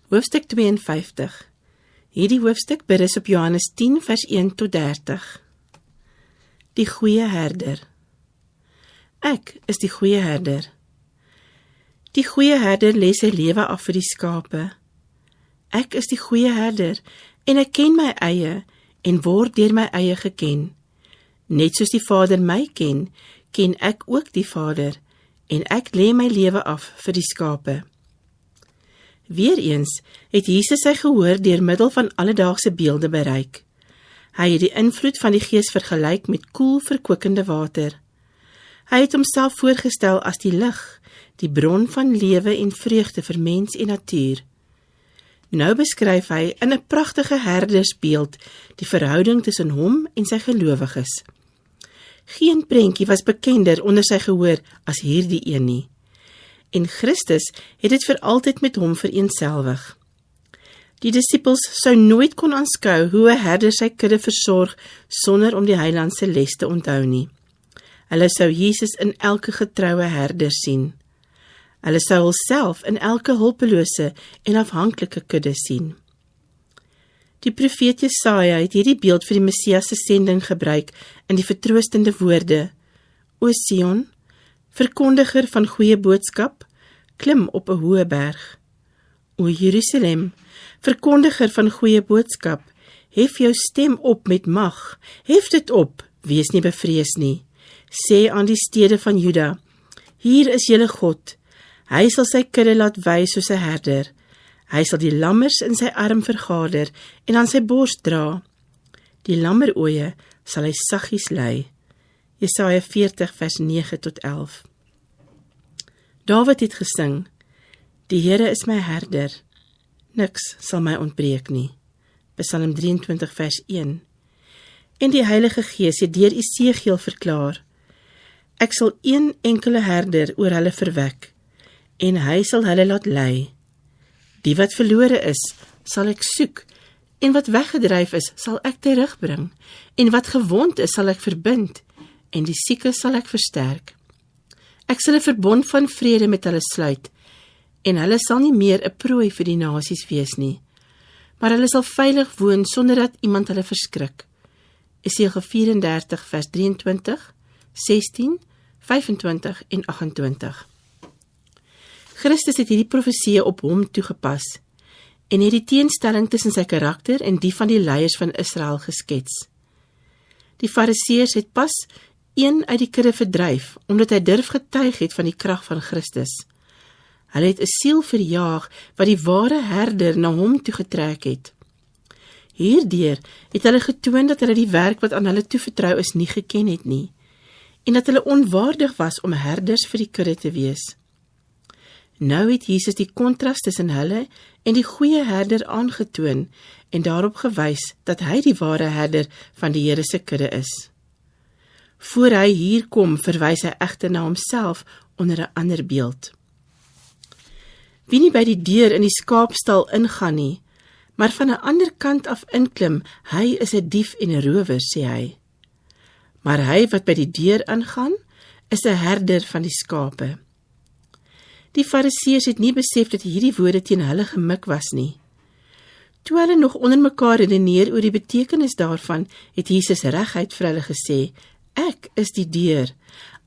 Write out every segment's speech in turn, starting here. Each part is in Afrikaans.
Hoofstuk 52. Hierdie hoofstuk berus op Johannes 10 vers 1 tot 30. Die goeie herder. Ek is die goeie herder. Die goeie herder lê sy lewe af vir die skape. Ek is die goeie herder en ek ken my eie en word deur my eie geken. Net soos die Vader my ken, ken ek ook die Vader en ek lê my lewe af vir die skape. Weereens het Jesus sy gehoor deur middel van alledaagse beelde bereik. Hy het die invloed van die Gees vergelyk met koel verkwikkende water. Hy het homself voorgestel as die lig, die bron van lewe en vreugde vir mens en natuur. Nou beskryf hy in 'n pragtige herdersbeeld die verhouding tussen hom en sy gelowiges. Geen prentjie was bekender onder sy gehoor as hierdie een nie. En Christus het dit vir altyd met hom vereenselwig. Die disippels sou nooit kon aanskou hoe 'n herder sy kudde versorg sonder om die Heiland se les te onthou nie. Hulle sou Jesus in elke getroue herder sien. Hulle sou hulself in elke hulpelose en afhanklike kudde sien. Die profeet Jesaja het hierdie beeld vir die Messias se sending gebruik in die vertroostende woorde: O Sion, verkondiger van goeie boodskap, klim op 'n hoë berg. O Jerusalem, verkondiger van goeie boodskap, hef jou stem op met mag, hef dit op, wees nie bevrees nie. Sê aan die stede van Juda, hier is julle God, hy sal sy kudde laat wei soos 'n herder, hy sal die lammers in sy arm vergader en aan sy bors dra. Die lammeroeie sal hy saggies lei. Jesaja 40 vers 9 tot 11. Dawid het gesing, die Here is my herder, niks sal my ontbreek nie. Psalm 23 vers 1. En die Heilige Gees het deur Esegiel verklaar, ek sal een enkele herder oor hulle verwek, en hy sal hulle laat lei. Die wat verlore is, sal ek soek, en wat weggedryf is, sal ek terugbring, en wat gewond is, sal ek verbind, en die sieke sal ek versterk. Ek sal 'n verbond van vrede met hulle sluit, en hulle sal nie meer 'n prooi vir die nasies wees nie, maar hulle sal veilig woon sonder dat iemand hulle verskrik. Esegiel 34 vers 23, 16, 25 en 28. Christus het hierdie profeseë op hom toegepas, en het die teenstelling tussen sy karakter en die van die leiers van Israel geskets. Die Fariseërs het pas een uit die kudde verdryf, omdat hy durf getuig het van die krag van Christus. Hulle het 'n siel verjaag, wat die ware herder na hom toe getrek het. Hierdeur het hulle getoon dat hulle die werk wat aan hulle toevertrou is nie geken het nie, en dat hulle onwaardig was om herders vir die kudde te wees. Nou het Jesus die kontras tussen hulle en die goeie herder aangetoon en daarop gewys dat hy die ware herder van die Here se kudde is. Voor hy hier kom, verwys hy egter na homself onder 'n ander beeld. Wie nie by die deur in die skaapstal ingaan nie, maar van 'n ander kant af inklim, hy is 'n dief en 'n rower, sê hy. Maar hy wat by die deur ingaan, is 'n herder van die skape. Die Fariseërs het nie besef dat hierdie woorde teen hulle gemik was nie. Toe hulle nog onder mekaar redeneer oor die betekenis daarvan, het Jesus reguit vir hulle gesê, ek is die deur.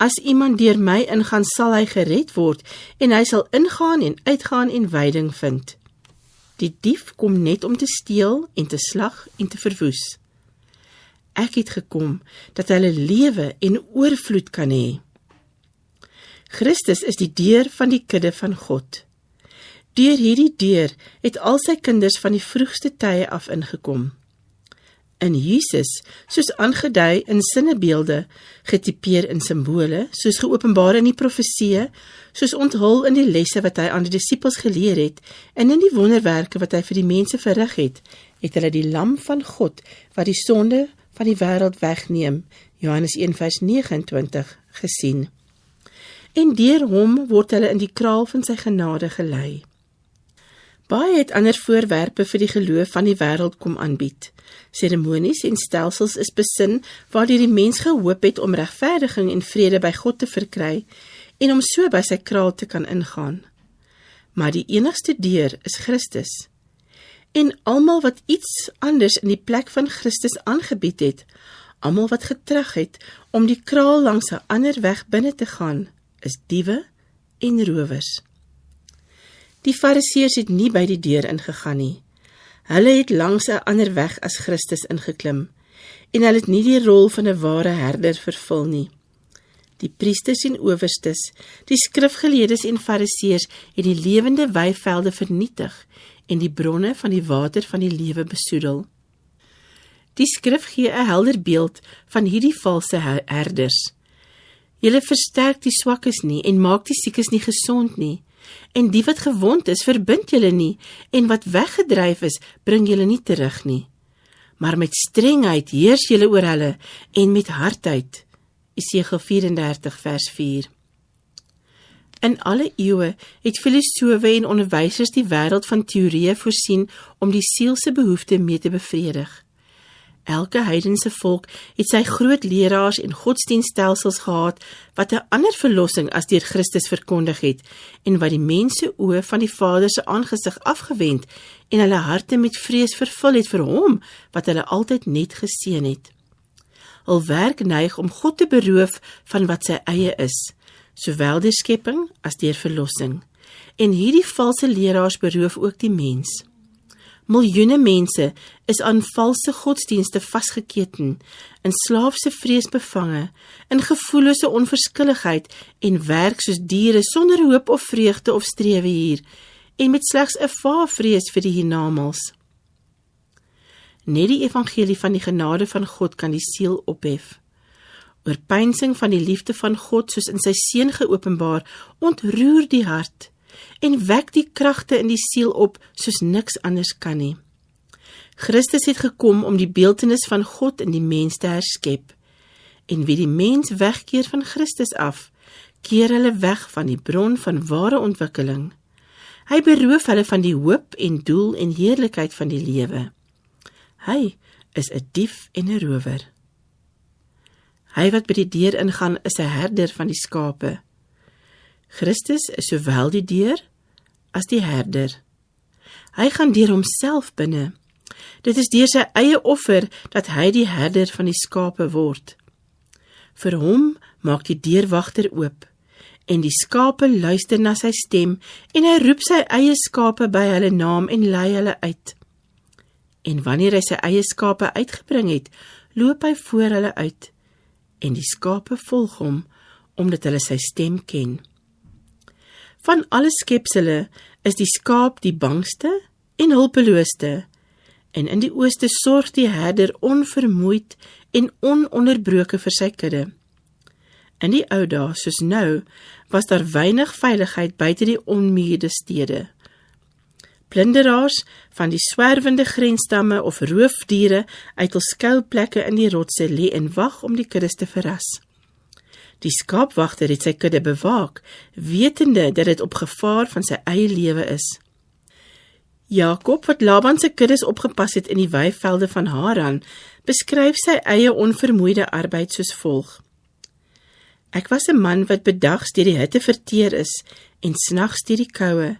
As iemand deur my ingaan, sal hy gered word, en hy sal ingaan en uitgaan en veiding vind. Die dief kom net om te steel en te slag en te verwoes. Ek het gekom, dat hulle lewe en oorvloed kan hê. Christus is die deur van die kudde van God. Deur hierdie deur het al sy kinders van die vroegste tye af ingekom. In Jesus, soos aangedui in sinnebeelde, getipeer in simbole, soos geopenbaar in die profeseë, soos onthul in die lesse wat hy aan die disippels geleer het, en in die wonderwerke wat hy vir die mense verrig het hulle die lam van God, wat die sonde van die wêreld wegneem, Johannes 1 vers 29, gesien. En deur hom word hulle in die kraal van sy genade gelei. Baie het ander voorwerpe vir die geloof van die wêreld kom aanbied. Seremonies en stelsels is besin waardeur die mens gehoop het om regverdiging en vrede by God te verkry en om so by sy kraal te kan ingaan. Maar die enigste deur is Christus. En almal wat iets anders in die plek van Christus aangebied het, almal wat getrag het om die kraal langs 'n ander weg binne te gaan, is diewe en rowers. Die Fariseërs het nie by die deur ingegaan nie. Hulle het langs 'n ander weg as Christus ingeklim, en hulle het nie die rol van 'n ware herder vervul nie. Die priesters en owerstes, die skrifgeleerdes en Fariseërs het die lewende weivelde vernietig en die bronne van die water van die lewe besoedel. Die skrif gee 'n helder beeld van hierdie valse herders. Julle versterk die swakkes nie en maak die siekes nie gesond nie, en die wat gewond is, verbind julle nie, en wat weggedryf is, bring julle nie terug nie. Maar met strengheid heers julle oor hulle, en met hardheid. Esegiel 34 vers 4. In alle eeue het filosowe en onderwysers die wêreld van teorieë voorsien om die siel se behoefte mee te bevredig. Elke heidense volk het sy groot leraars en godsdienststelsels gehad wat 'n ander verlossing as deur Christus verkondig het en wat die mense oë van die Vader se aangesig afgewend en hulle harte met vrees vervul het vir hom wat hulle altyd net geseën het. Hul werk neig om God te beroof van wat sy eie is, sowel deur skepping as deur verlossing. En hierdie valse leraars beroof ook die mens. Miljoene mense is aan valse godsdienste vasgeketen, in slaafse vrees bevange, in gevoellose onverskilligheid en werk soos diere sonder hoop of vreugde of strewe hier, en met slegs 'n vae vrees vir die hiernamaals. Net die evangelie van die genade van God kan die siel ophef. Oorpeinsing van die liefde van God soos in sy seun geopenbaar, ontroer die hart en wek die kragte in die siel op soos niks anders kan nie. Christus het gekom om die beeltenis van God in die mens te herskep. En wie die mens wegkeer van Christus af, keer hulle weg van die bron van ware ontwikkeling. Hy beroof hulle van die hoop en doel en heerlikheid van die lewe. Hy is 'n dief en 'n rower. Hy wat by die deur ingaan is 'n herder van die skape. Christus is sowel die deur as die herder. Hy gaan deur homself binne. Dit is deur sy eie offer dat hy die herder van die skape word. Vir hom maak die deurwagter oop, en die skape luister na sy stem, en hy roep sy eie skape by hulle naam en lei hulle uit. En wanneer hy sy eie skape uitgebring het, loop hy voor hulle uit, en die skape volg hom, omdat hulle sy stem ken. Van alle skepsele is die skaap die bangste en hulpelooste, en in die ooste sorg die herder onvermoeid en ononderbroke vir sy kudde. In die ou dae, soos nou, was daar weinig veiligheid buite die onmuurde stede. Plunderaars van die swerwende grensstamme of roofdiere uit hul skuilplekke in die rotse lê en wag om die kuddes te verras. Die skaapwagter het sy kudde bewaak, wetende dat dit op gevaar van sy eie lewe is. Jakob, wat Laban se kuddes opgepas het in die weivelde van Haran, beskryf sy eie onvermoeide arbeid soos volg. Ek was 'n man wat bedags deur die hitte verteer is en snags deur die koue,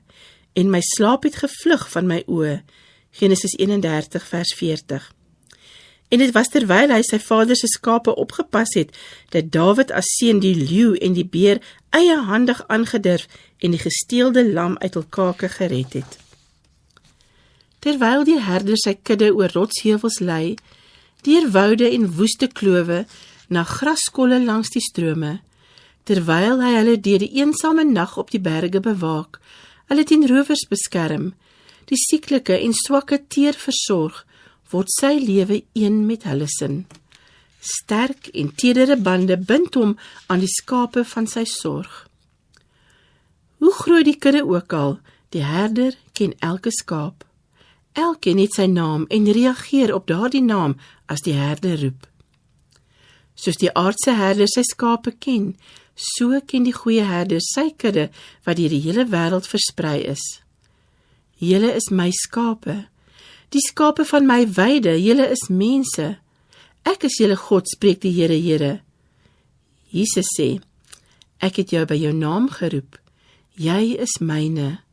en my slaap het gevlug van my oë. Genesis 31 vers 40. En dit was terwyl hy sy vader se skape opgepas het, dat Dawid as seun die leeu en die beer eiehandig aangedurf en die gesteelde lam uit hul kake gered het. Terwyl die herder sy kudde oor rotsheuwels lei, deur woude en woeste klowe, na graskolle langs die strome, terwyl hy hulle deur die eensame nag op die berge bewaak, hulle teen rowers beskerm, die sieklike en swakke teer versorg, word sy lewe een met hulle sin. Sterk en tedere bande bind hom aan die skape van sy sorg. Hoe groot die kudde ook al, die herder ken elke skaap. Elkeen het sy naam en reageer op daardie naam as die herder roep. Soos die aardse herder sy skape ken, so ken die goeie herder sy kudde wat deur die hele wêreld versprei is. Julle is my skape, die skape van my weide, julle is mense. Ek is julle God, spreek die Here, Here. Jesus sê, ek het jou by jou naam geroep, jy is myne.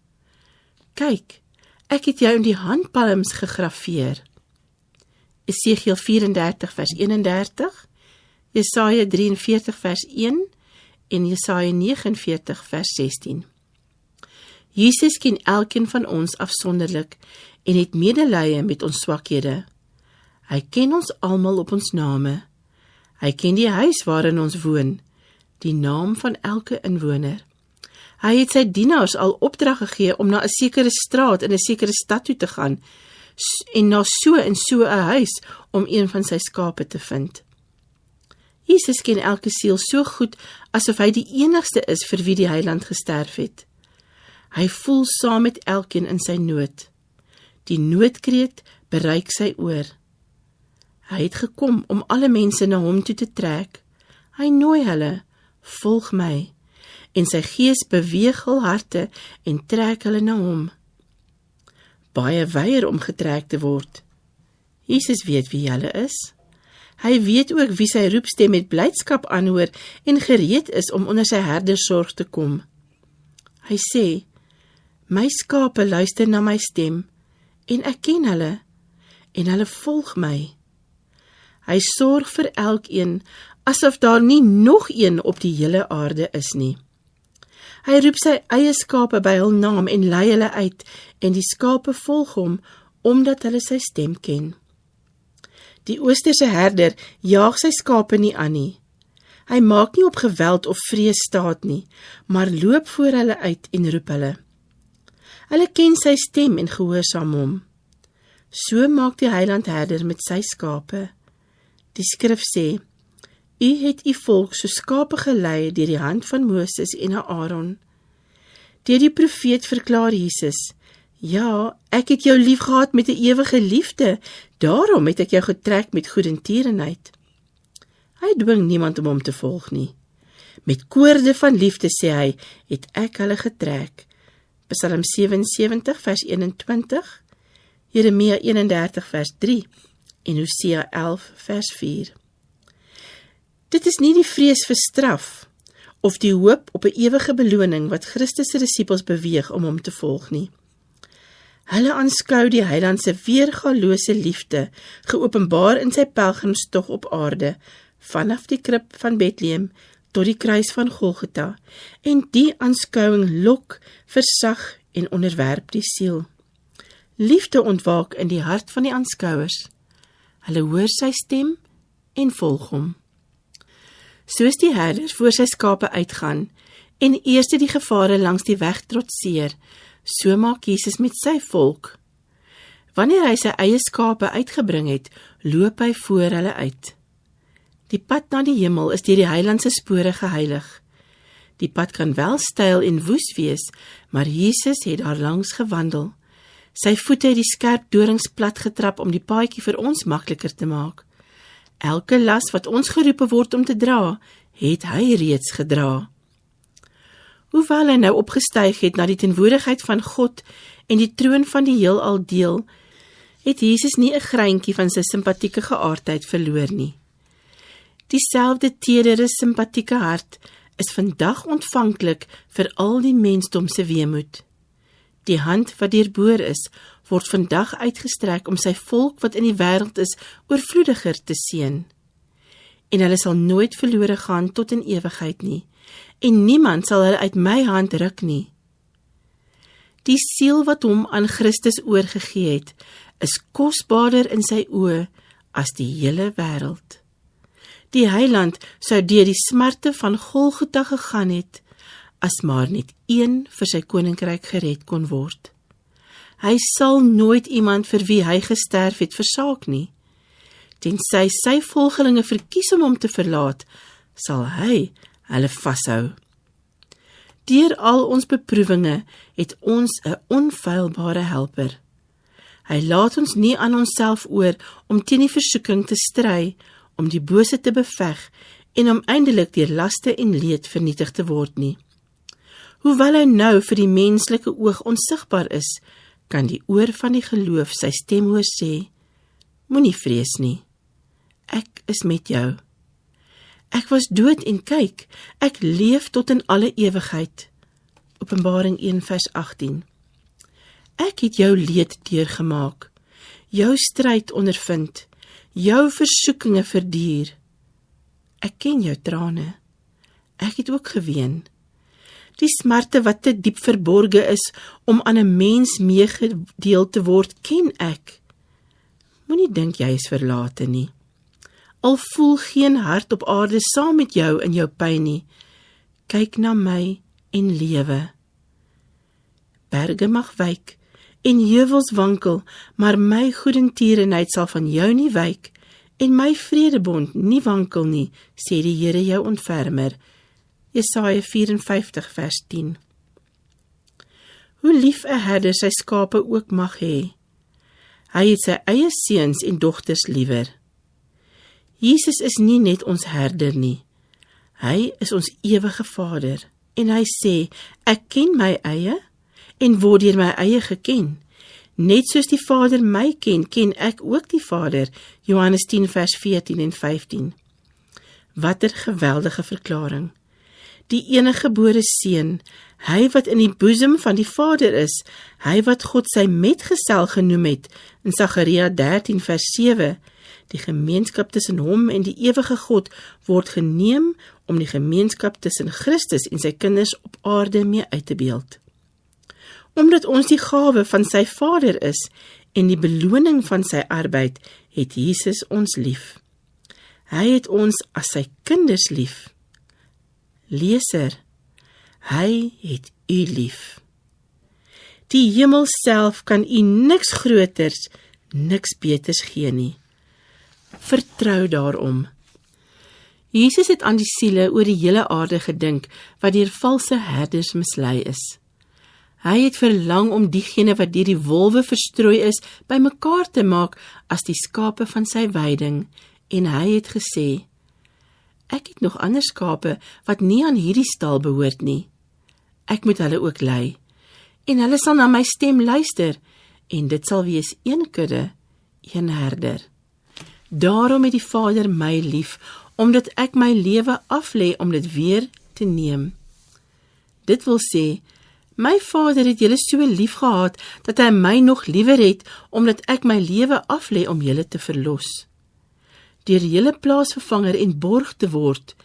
Kyk, Ek het jou in die handpalms gegrafeer. Esegiel 34 vers 31, Jesaja 43 vers 1 en Jesaja 49 vers 16. Jesus ken elkeen van ons afsonderlik en het medelee met ons swakhede. Hy ken ons almal op ons name. Hy ken die huis waarin ons woon, die naam van elke inwoner. Hy het sy dienaars al opdrag gegee om na 'n sekere straat in 'n sekere stad toe te gaan en na so en so 'n huis om een van sy skape te vind. Jesus ken elke siel so goed asof hy die enigste is vir wie die Heiland gesterf het. Hy voel saam met elkeen in sy nood. Die noodkreet bereik sy oor. Hy het gekom om alle mense na hom toe te trek. Hy nooi hulle, volg my, en sy gees beweeg hul harte en trek hulle na hom. Baie weier om getrek te word. Jesus weet wie hulle is. Hy weet ook wie sy roepstem met blydskap aanhoor en gereed is om onder sy herdersorg te kom. Hy sê, my skape luister na my stem, en ek ken hulle, en hulle volg my. Hy sorg vir elkeen, asof daar nie nog een op die hele aarde is nie. Hy roep sy eie skape by hul naam en lei hulle uit, en die skape volg hom, omdat hulle sy stem ken. Die oosterse herder jaag sy skape nie aan nie. Hy maak nie op geweld of vrees staat nie, maar loop voor hulle uit en roep hulle. Hulle ken sy stem en gehoorsaam hom. So maak die heilandherder met sy skape. Die skrif sê, U het U volk so skape gelei deur die hand van Moses en Aaron. Deur die profeet verklaar Jesus, ja, ek het jou lief gehad met 'n ewige liefde, daarom het ek jou getrek met goedertierenheid. Hy dwing niemand om hom te volg nie. Met koorde van liefde, sê hy, het ek hulle getrek. Psalm 77 vers 21, Jeremia 31 vers 3 en Hosea 11 vers 4. Dit is nie die vrees vir straf of die hoop op 'n ewige beloning wat Christus se disippels beweeg om hom te volg nie. Hulle aanskou die Heiland se weergalose liefde, geopenbaar in sy pelgrimstog op aarde, vanaf die krib van Bethlehem tot die kruis van Golgotha, en die aanskouing lok, versag en onderwerp die siel. Liefde ontwaak in die hart van die aanskouers. Hulle hoor sy stem en volg hom. Soos die herder voor sy skape uitgaan en eers die gevare langs die weg trotseer, so maak Jesus met sy volk. Wanneer hy sy eie skape uitgebring het, loop hy voor hulle uit. Die pad na die hemel is deur die Heiland se spore geheilig. Die pad kan wel steil en woes wees, maar Jesus het daar langs gewandel. Sy voete het die skerp dorings plat getrap om die paadjie vir ons makliker te maak. Elke las wat ons geroepe word om te dra, het hy reeds gedra. Hoewel hy nou opgestyg het na die teenwoordigheid van God en die troon van die heelal deel, het Jesus nie 'n greintjie van sy simpatieke geaardheid verloor nie. Dieselfde tedere, simpatieke hart is vandag ontvanklik vir al die mensdom se weemoed. Die hand wat deurboor is, word vandag uitgestrek om sy volk wat in die wêreld is, oorvloediger te seën. En hulle sal nooit verlore gaan tot in ewigheid nie, en niemand sal hulle uit my hand ruk nie. Die siel wat hom aan Christus oorgegee het, is kosbaarder in sy oë as die hele wêreld. Die Heiland sou deur die smarte van Golgotha gegaan het, as maar net een vir sy koninkryk gered kon word. Hy sal nooit iemand vir wie hy gesterf het versaak nie. Tensy sy volgelinge verkies om hom te verlaat, sal hy hulle vashou. Deur al ons beproewinge het ons 'n onfeilbare helper. Hy laat ons nie aan onsself oor om teen die versoeking te stry, om die bose te beveg en om eindelik deur laste en leed vernietig te word nie. Hoewel hy nou vir die menslike oog onsigbaar is, kan die oor van die geloof sy stem hoor sê, moenie vrees nie, ek is met jou. Ek was dood en kyk, ek leef tot in alle ewigheid. Openbaring 1 vers 18. Ek het jou leed deurgemaak, jou stryd ondervind, jou versoekinge verduur. Ek ken jou trane, ek het ook geween. Die smarte wat te diep verborge is om aan 'n mens meegedeel te word, ken ek. Moenie dink jy is verlate nie. Al voel geen hart op aarde saam met jou in jou pyn nie. Kyk na my en lewe. Berge mag wyk en heuwels wankel, maar my goedertierenheid sal van jou nie wyk en my vredebond nie wankel nie, sê die Here jou ontfermer. Jesaja 54 vers 10. Hoe lief 'n herder sy skape ook mag hê. Hy het sy eie seuns en dogters liewer. Jesus is nie net ons herder nie. Hy is ons ewige Vader en hy sê, ek ken my eie en word deur my eie geken. Net soos die Vader my ken, ken ek ook die Vader. Johannes 10 vers 14 en 15. Watter geweldige verklaring. Die eniggebore seun, hy wat in die boesem van die Vader is, hy wat God sy metgesel genoem het, in Sagaria 13 vers 7, die gemeenskap tussen hom en die ewige God word geneem om die gemeenskap tussen Christus en sy kinders op aarde mee uit te beeld. Omdat ons die gawe van sy Vader is en die beloning van sy arbeid, het Jesus ons lief. Hy het ons as sy kinders lief. Leser, hy het u lief. Die hemel self kan u niks groters, niks beters gee nie. Vertrou daarom. Jesus het aan die siele oor die hele aarde gedink, wat deur valse herders mislei is. Hy het verlang om diegene wat deur die wolwe verstrooi is, bymekaar te maak as die skape van sy weiding, en hy het gesê, ek het nog ander skape wat nie aan hierdie stal behoort nie. Ek moet hulle ook lei, en hulle sal na my stem luister, en dit sal wees een kudde, een herder. Daarom het die Vader my lief, omdat ek my lewe aflê om dit weer te neem. Dit wil sê, my Vader het julle so lief gehad, dat hy my nog liewer het, omdat ek my lewe aflê om julle te verlos. Deur julle plaasvervanger en borg te word,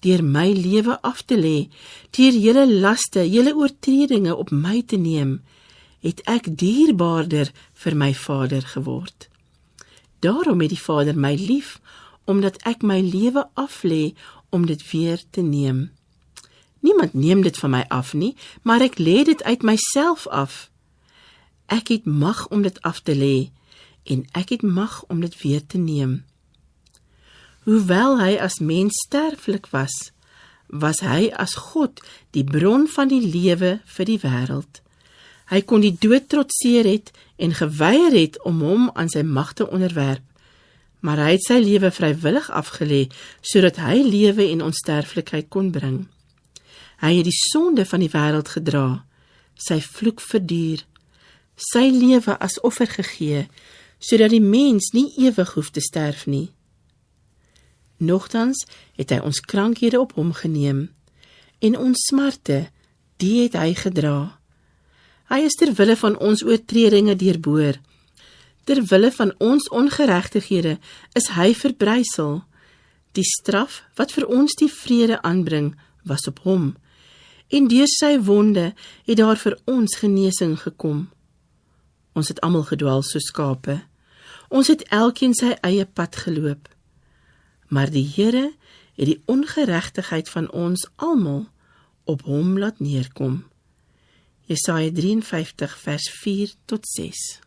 deur my lewe af te lê, deur julle laste, julle oortredinge op my te neem, het ek dierbaarder vir my Vader geword. Daarom het die Vader my lief, omdat ek my lewe aflê om dit weer te neem. Niemand neem dit van my af nie, maar ek lê dit uit myself af. Ek het mag om dit af te lê, en ek het mag om dit weer te neem. Hoewel hy as mens sterflik was, was hy as God die bron van die lewe vir die wêreld. Hy kon die dood trotseer het en geweier het om hom aan sy mag te onderwerp, maar hy het sy lewe vrywillig afgelê, sodat hy lewe en onsterflikheid kon bring. Hy het die sonde van die wêreld gedra, sy vloek verduur, sy lewe as offer gegee, sodat die mens nie ewig hoef te sterf nie. Nogtans het hy ons krankhede op hom geneem, en ons smarte, die het hy gedra. Hy is ter wille van ons oortredinge deurboor. Ter wille van ons ongeregtighede is hy verbrysel. Die straf wat vir ons die vrede aanbring, was op hom, en deur sy wonde het daar vir ons genesing gekom. Ons het almal gedwaal soos skape. Ons het elkeen sy eie pad geloop. Maar die Here het die ongeregtigheid van ons almal op hom laat neerkom. Jesaja 53 vers 4 tot 6.